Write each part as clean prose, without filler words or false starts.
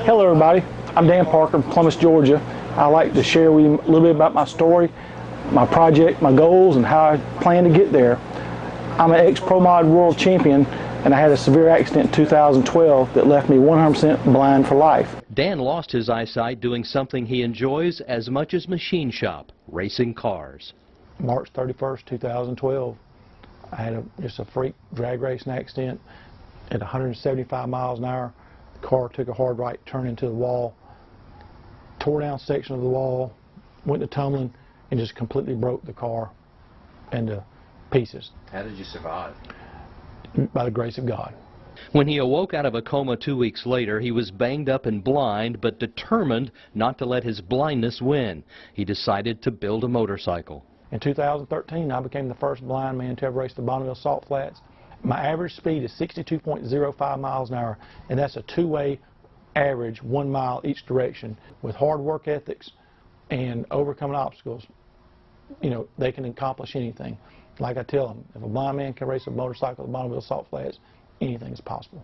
Hello everybody, I'm Dan Parker from Columbus, Georgia. I'd like to share with you a little bit about my story, my project, my goals, and how I plan to get there. I'm an ex-Pro Mod world champion, and I had a severe accident in 2012 that left me 100% blind for life. Dan lost his eyesight doing something he enjoys as much as machine shop, racing cars. March 31st, 2012, I had just a freak drag racing accident at 175 miles an hour. The car took a hard right turn into the wall, tore down a section of the wall, went to tumbling, and just completely broke the car into pieces. How did you survive? By the grace of God. When he awoke out of a coma 2 weeks later, he was banged up and blind, but determined not to let his blindness win. He decided to build a motorcycle. In 2013, I became the first blind man to ever race the Bonneville Salt Flats. My average speed is 62.05 miles an hour, and that's a two-way average, 1 mile each direction. With hard work ethics and overcoming obstacles, you know, they can accomplish anything. Like I tell them, if a blind man can race a motorcycle at the Bonneville Salt Flats, anything is possible.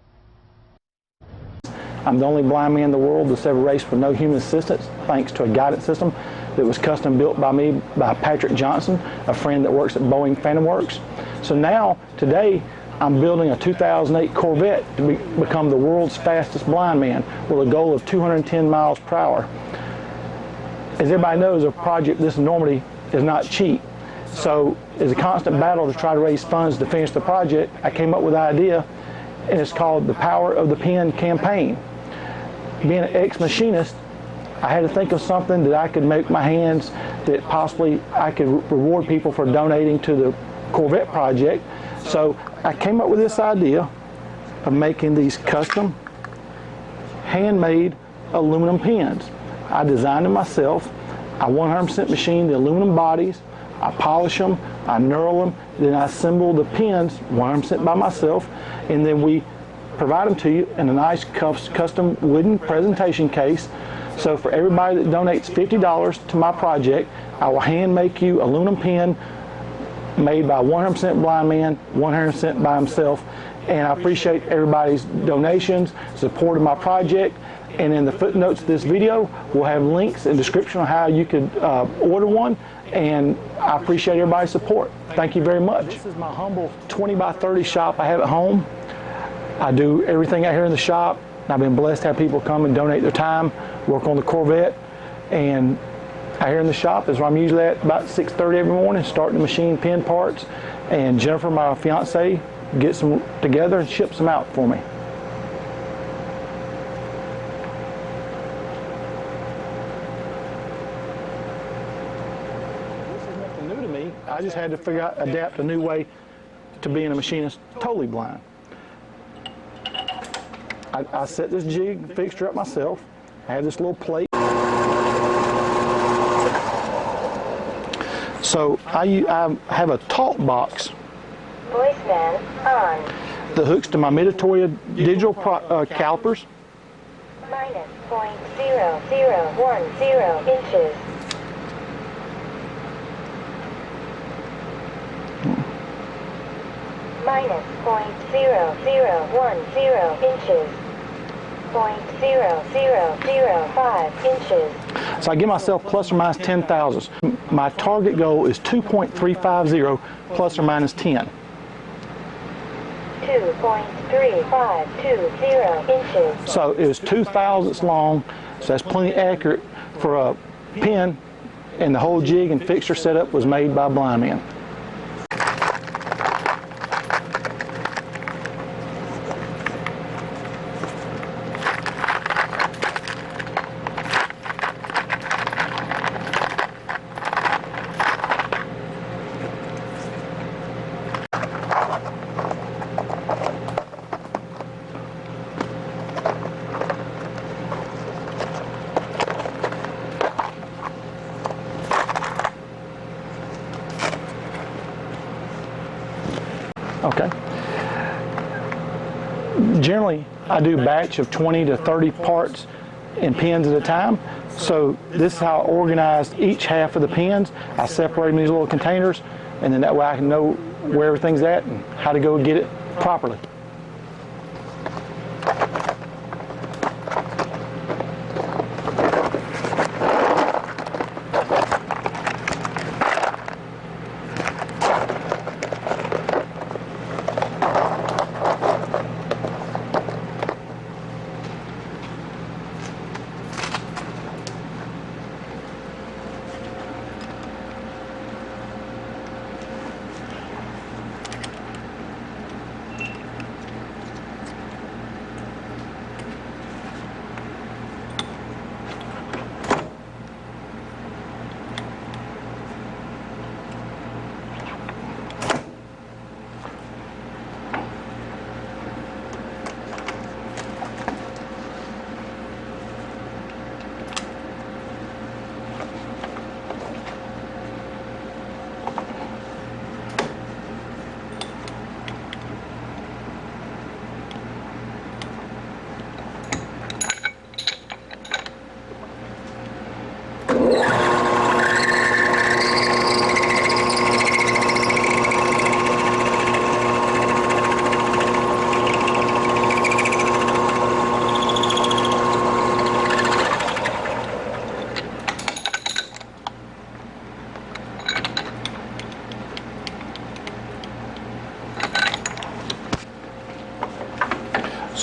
I'm the only blind man in the world that's ever raced with no human assistance, thanks to a guidance system that was custom built by me by Patrick Johnson, a friend that works at Boeing Phantom Works. So now, today, I'm building a 2008 Corvette to become the world's fastest blind man with a goal of 210 miles per hour. As everybody knows, a project this enormity is not cheap. So it's a constant battle to try to raise funds to finish the project. I came up with an idea, and it's called the Power of the Pen campaign. Being an ex-machinist, I had to think of something that I could make my hands that possibly I could reward people for donating to the Corvette project. So I came up with this idea of making these custom, handmade aluminum pens. I designed them myself. I 100% machined the aluminum bodies. I polish them, I knurl them, then I assemble the pens 100% by myself, and then we provide them to you in a nice custom wooden presentation case. So for everybody that donates $50 to my project, I will hand make you aluminum pen made by 100% blind man, 100% by himself. And I appreciate everybody's donations, support of my project. And in the footnotes of this video, we'll have links and description on how you could order one. And I appreciate everybody's support. Thank you very much. This is my humble 20 by 30 shop I have at home. I do everything out here in the shop. I've been blessed to have people come and donate their time, work on the Corvette. And out here in the shop is where I'm usually at about 6:30 every morning, starting to machine pen parts. And Jennifer, my fiance, gets them together and ships them out for me. New to me, I just had to adapt a new way to being a machinist totally blind. I set this jig fixture up myself. I have this little plate. So I have a talk box Voicemail on. that hooks to my Meditoria digital calipers. Minus 0.0010 inches. Minus 0.0010 inches. 0.0005 inches. So I give myself plus or minus 10 thousandths. My target goal is 2.350 plus or minus 10. 2.3520 inches. So it was 2 thousandths long, so that's plenty accurate for a pen, and the whole jig and fixture setup was made by a blind man. Okay. Generally, I do a batch of 20 to 30 parts in pens at a time. So this is how I organize each half of the pens. I separate them in these little containers, and then that way I can know where everything's at and how to go get it properly.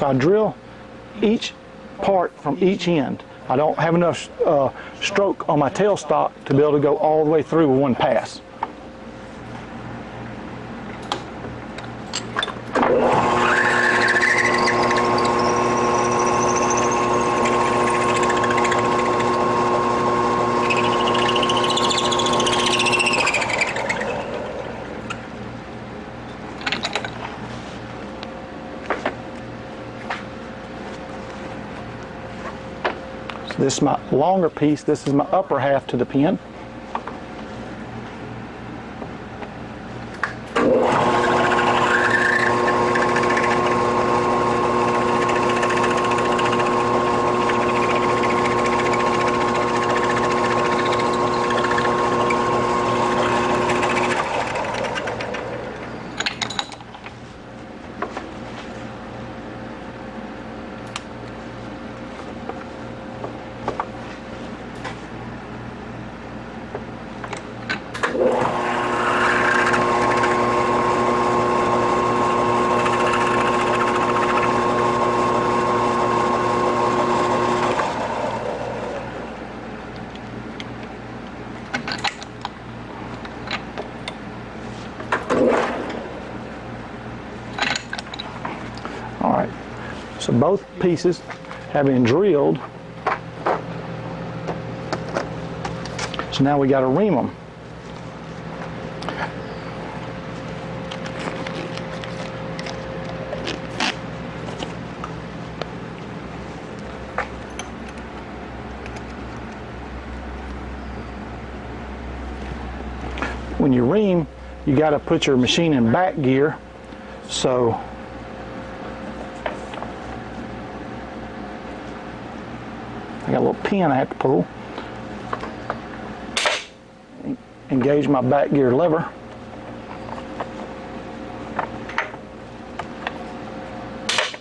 So I drill each part from each end. I don't have enough stroke on my tailstock to be able to go all the way through with one pass. This is my longer piece. This is my upper half to the pin. So both pieces have been drilled. So now we got to ream them. When you ream, you got to put your machine in back gear. So I got a little pin I have to pull. Engage my back gear lever.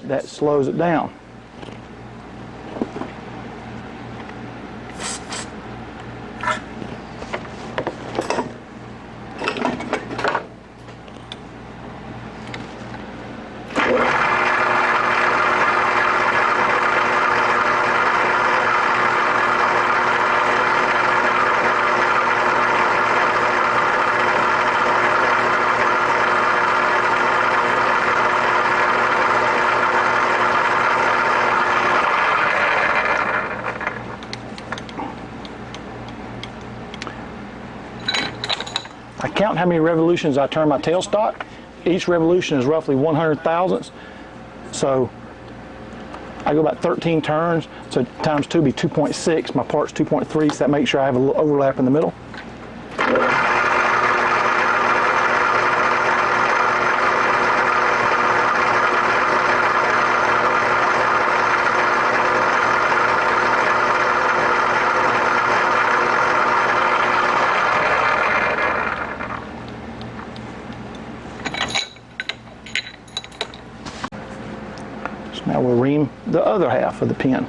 That slows it down. I count how many revolutions I turn my tailstock. Each revolution is roughly 100 thousandths. So I go about 13 turns. So times 2 would be 2.6. My part's 2.3, so that makes sure I have a little overlap in the middle. Now we'll ream the other half of the pin.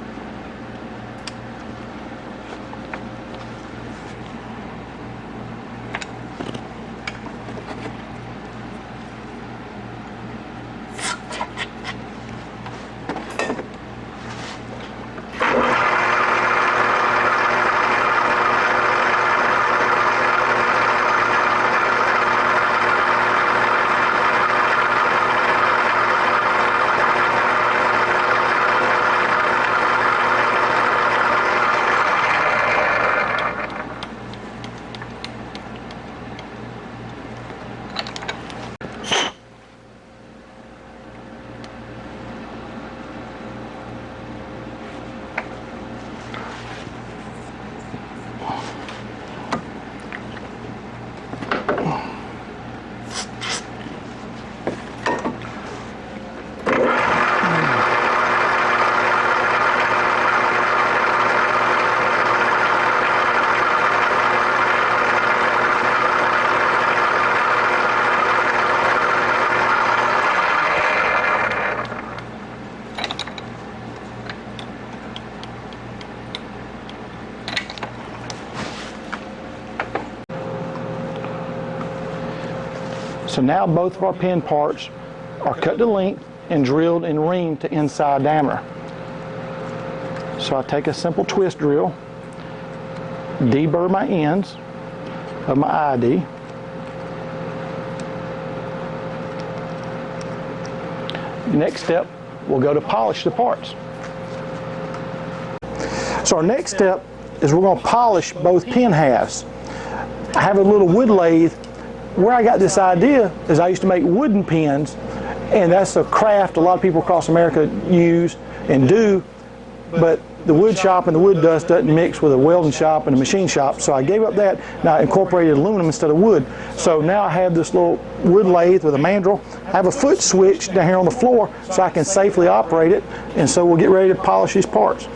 So now both of our pin parts are cut to length. and drilled and reamed to inside diameter. So I take a simple twist drill, deburr my ends of my ID. Next step, we'll go to polish the parts. So our next step is we're going to polish both pin halves. I have a little wood lathe. Where I got this idea is I used to make wooden pins, and that's a craft a lot of people across America use and do, but the wood shop and the wood dust doesn't mix with a welding shop and a machine shop, so I gave up that and I incorporated aluminum instead of wood. So now I have this little wood lathe with a mandrel. I have a foot switch down here on the floor so I can safely operate it, and so we'll get ready to polish these parts.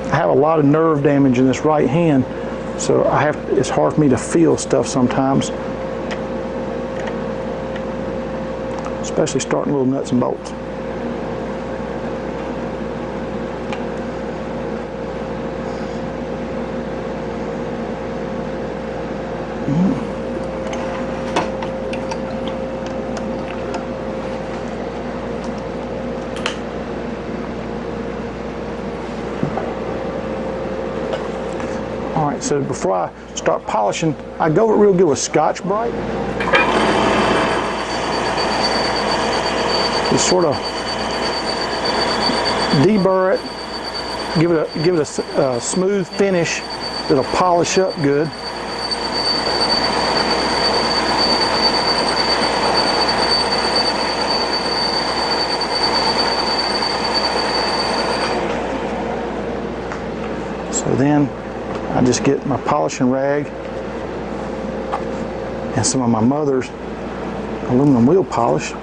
I have a lot of nerve damage in this right hand, so it's hard for me to feel stuff sometimes, especially starting little nuts and bolts. Alright, so before I start polishing, I go real good with Scotch-Brite. Just sort of deburr it, give it a smooth finish that'll polish up good. So then I just get my polishing rag and some of my mother's aluminum wheel polish.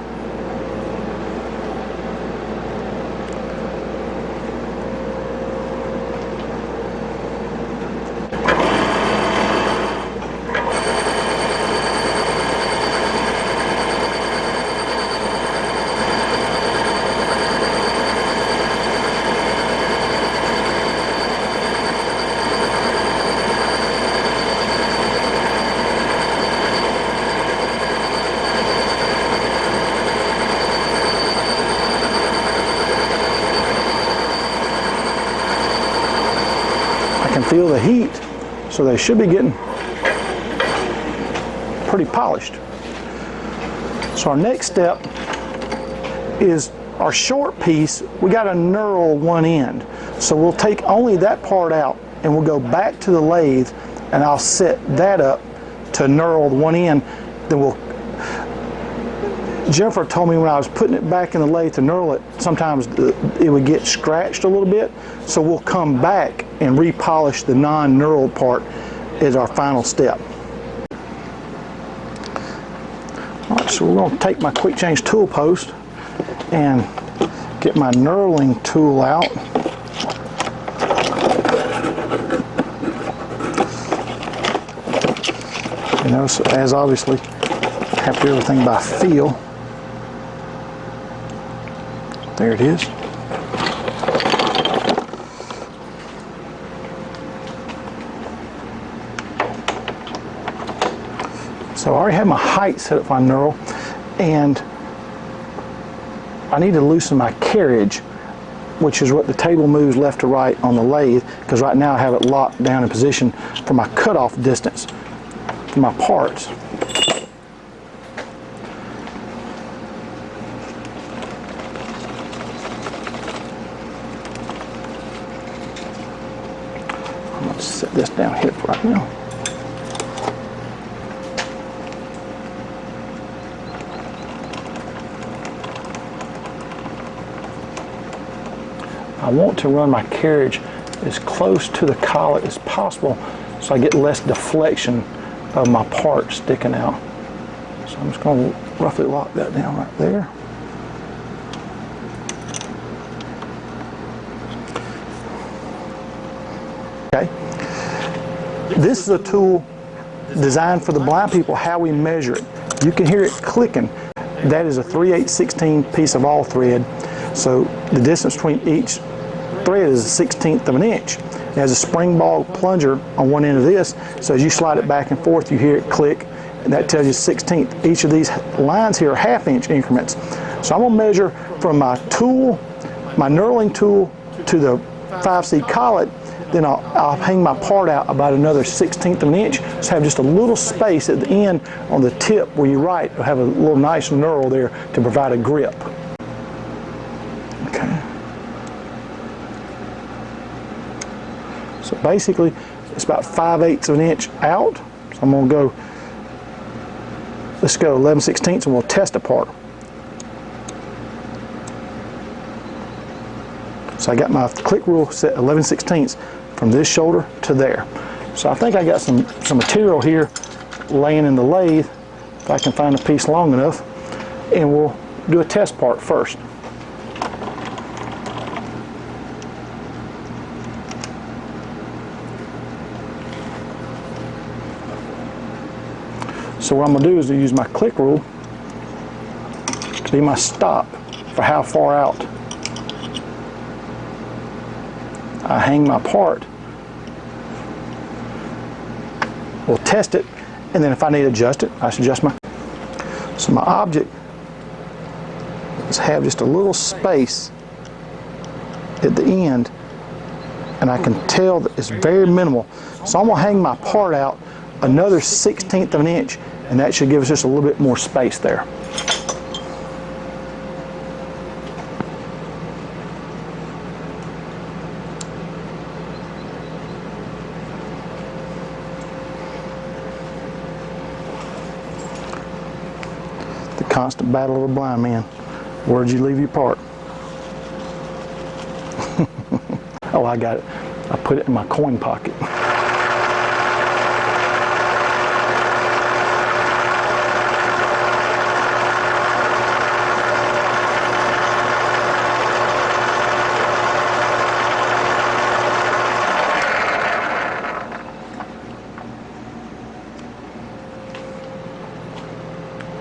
I can feel the heat, so they should be getting pretty polished. So our next step is our short piece. We got to knurl one end, so we'll take only that part out and we'll go back to the lathe and I'll set that up to knurl one end. Then Jennifer told me when I was putting it back in the lathe to knurl it, sometimes it would get scratched a little bit, so we'll come back and repolish the non-knurled part as our final step. Alright, so we're going to take my quick change tool post and get my knurling tool out. You know, so as obviously I have to do everything by feel. There it is. So I already have my height set up for my knurl, and I need to loosen my carriage, which is what the table moves left to right on the lathe, because right now I have it locked down in position for my cutoff distance for my parts. I'm going to set this down here for right now. I want to run my carriage as close to the collet as possible so I get less deflection of my part sticking out. So I'm just going to roughly lock that down right there. Okay. This is a tool designed for the blind people, how we measure it. You can hear it clicking. That is a 3/8/16 piece of all thread. So the distance between each thread is a 1/16 of an inch. It has a spring ball plunger on one end of this, so as you slide it back and forth, you hear it click, and that tells you 1/16. Each of these lines here are 1/2 inch increments. So I'm going to measure from my tool, my knurling tool, to the 5C collet. Then I'll hang my part out about another 1/16 of an inch, so have just a little space at the end on the tip where you write. You'll have a little nice knurl there to provide a grip. Okay. So basically, it's about 5/8 of an inch out. So I'm going to go, let's go 11/16 and we'll test apart. So I got my click rule set 11/16 from this shoulder to there. So I think I got some material here laying in the lathe, if I can find a piece long enough, and we'll do a test part first. So what I'm going to do is to use my click rule to be my stop for how far out I hang my part. We'll test it, and then if I need to adjust it, I should adjust my. So my object is have just a little space at the end, and I can tell that it's very minimal. So I'm going to hang my part out another 1/16 of an inch, and that should give us just a little bit more space there. The constant battle of a blind man. Where'd you leave your part? Oh, I got it. I put it in my coin pocket.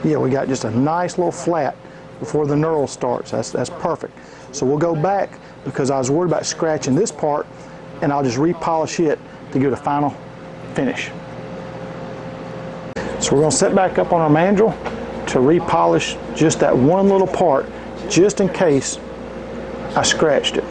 Yeah, we got just a nice little flat before the knurl starts. That's perfect. So we'll go back because I was worried about scratching this part, and I'll just repolish it to give it a final finish. So we're going to set back up on our mandrel to repolish just that one little part, just in case I scratched it.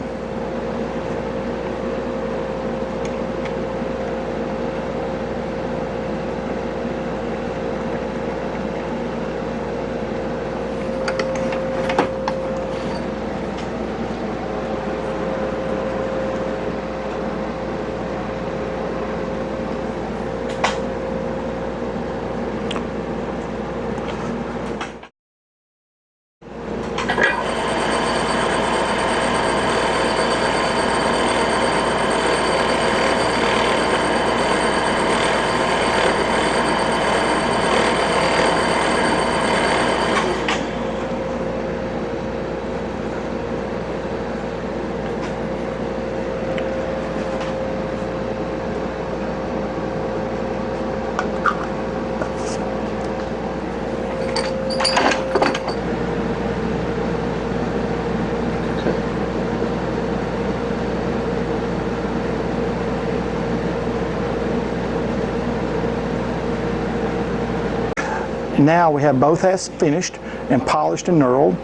Now we have both halves finished and polished and knurled.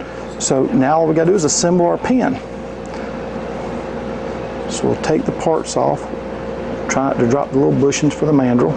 So now all we got to do is assemble our pen. So we'll take the parts off, try not to drop the little bushings for the mandrel.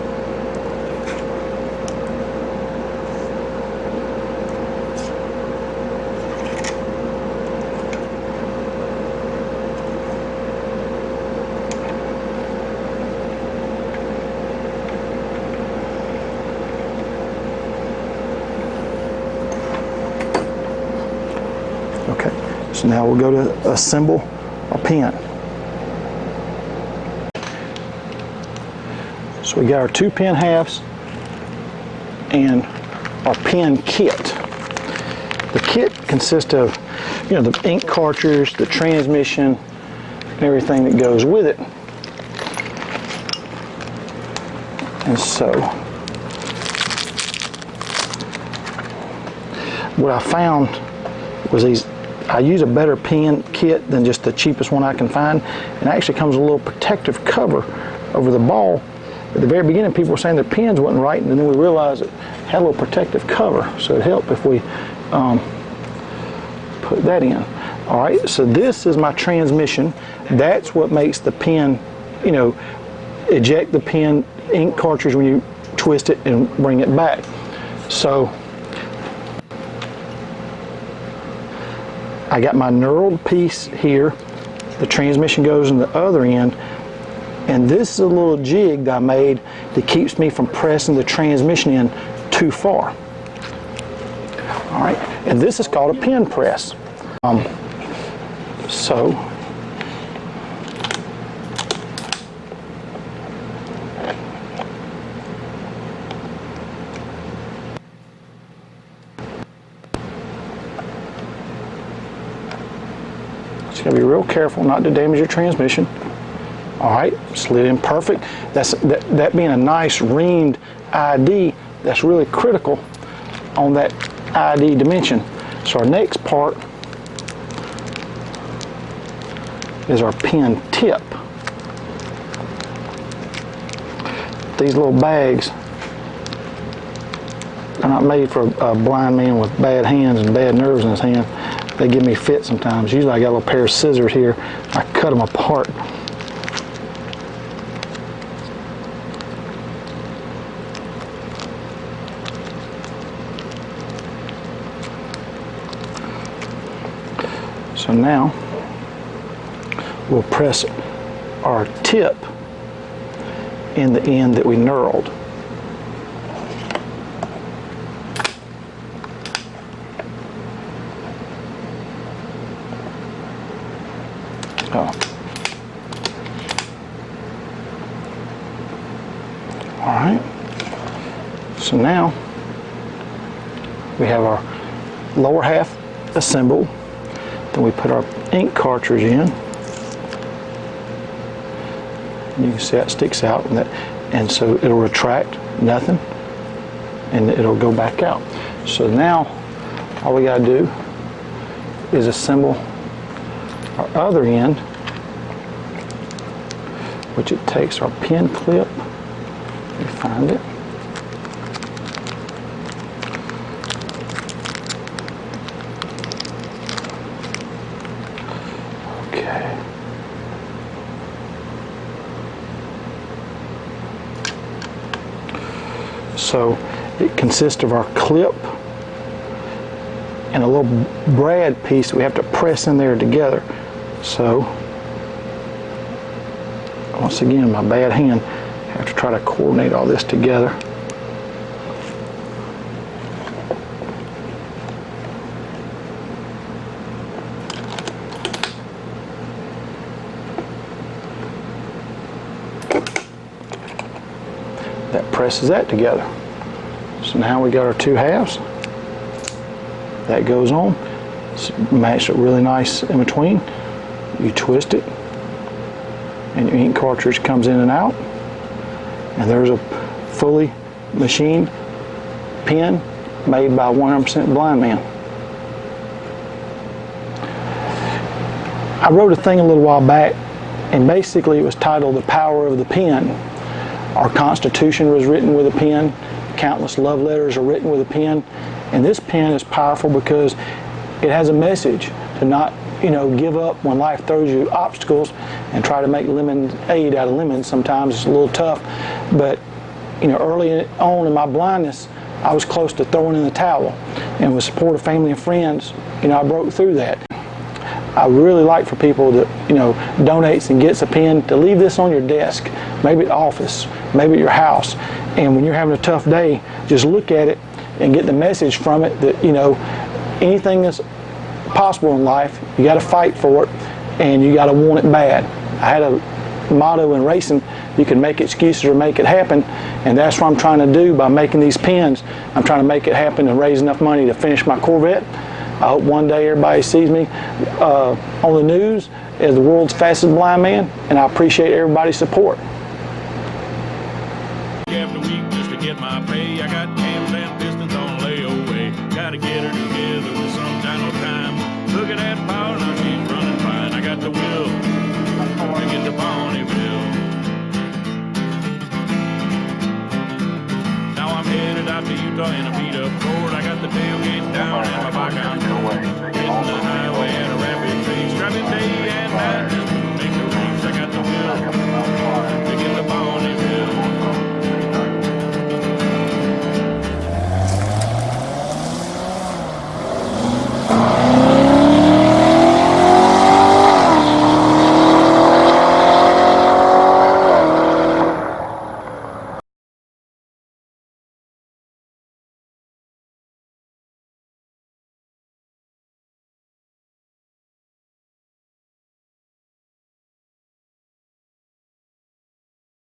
Okay, so now we'll go to assemble our pen. So we got our two pen halves and our pen kit. The kit consists of, the ink cartridge, the transmission, and everything that goes with it. And so, what I found was I use a better pen kit than just the cheapest one I can find, and it actually comes with a little protective cover over the ball. At the very beginning, people were saying their pens wasn't right, and then we realized it had a little protective cover, so it helped if we put that in. All right, so this is my transmission. That's what makes the pen, eject the pen ink cartridge when you twist it and bring it back. So I got my knurled piece here. The transmission goes in the other end, and this is a little jig that I made that keeps me from pressing the transmission in too far. All right, and this is called a pen press. So you gotta be real careful not to damage your transmission. All right, slid in perfect. That being a nice reamed ID, that's really critical on that ID dimension. So our next part is our pen tip. These little bags are not made for a blind man with bad hands and bad nerves in his hand. They give me fits sometimes. Usually I got a little pair of scissors here. I cut them apart. So now we'll press our tip in the end that we knurled. All right, so now we have our lower half assembled. Then we put our ink cartridge in. You can see that sticks out, and so it'll retract nothing, and it'll go back out. So now all we got to do is assemble our other end, which it takes our pen clip. We find it. Okay. So it consists of our clip and a little brad piece that we have to press in there together. So once again, my bad hand, I have to try to coordinate all this together. That presses that together. So now we got our two halves. That goes on. It's matched it really nice in between. You twist it, and your ink cartridge comes in and out. And there's a fully machined pen made by a 100% blind man. I wrote a thing a little while back, and basically it was titled "The Power of the Pen." Our Constitution was written with a pen. Countless love letters are written with a pen. And this pen is powerful because it has a message to not, give up when life throws you obstacles, and try to make lemonade out of lemons. Sometimes it's a little tough, but early on in my blindness, I was close to throwing in the towel, and with support of family and friends, I broke through that. I really like for people that donates and gets a pen to leave this on your desk, maybe at the office, maybe at your house, and when you're having a tough day, just look at it and get the message from it that anything that's possible in life, you got to fight for it, and you got to want it bad. I had a motto in racing, you can make excuses or make it happen, and that's what I'm trying to do by making these pins. I'm trying to make it happen and raise enough money to finish my Corvette. I hope one day everybody sees me on the news as the world's fastest blind man, and I appreciate everybody's support. After week just to get my pay, I got cams and pistons on layaway. Gotta get her together with some kind of time. Look at that power.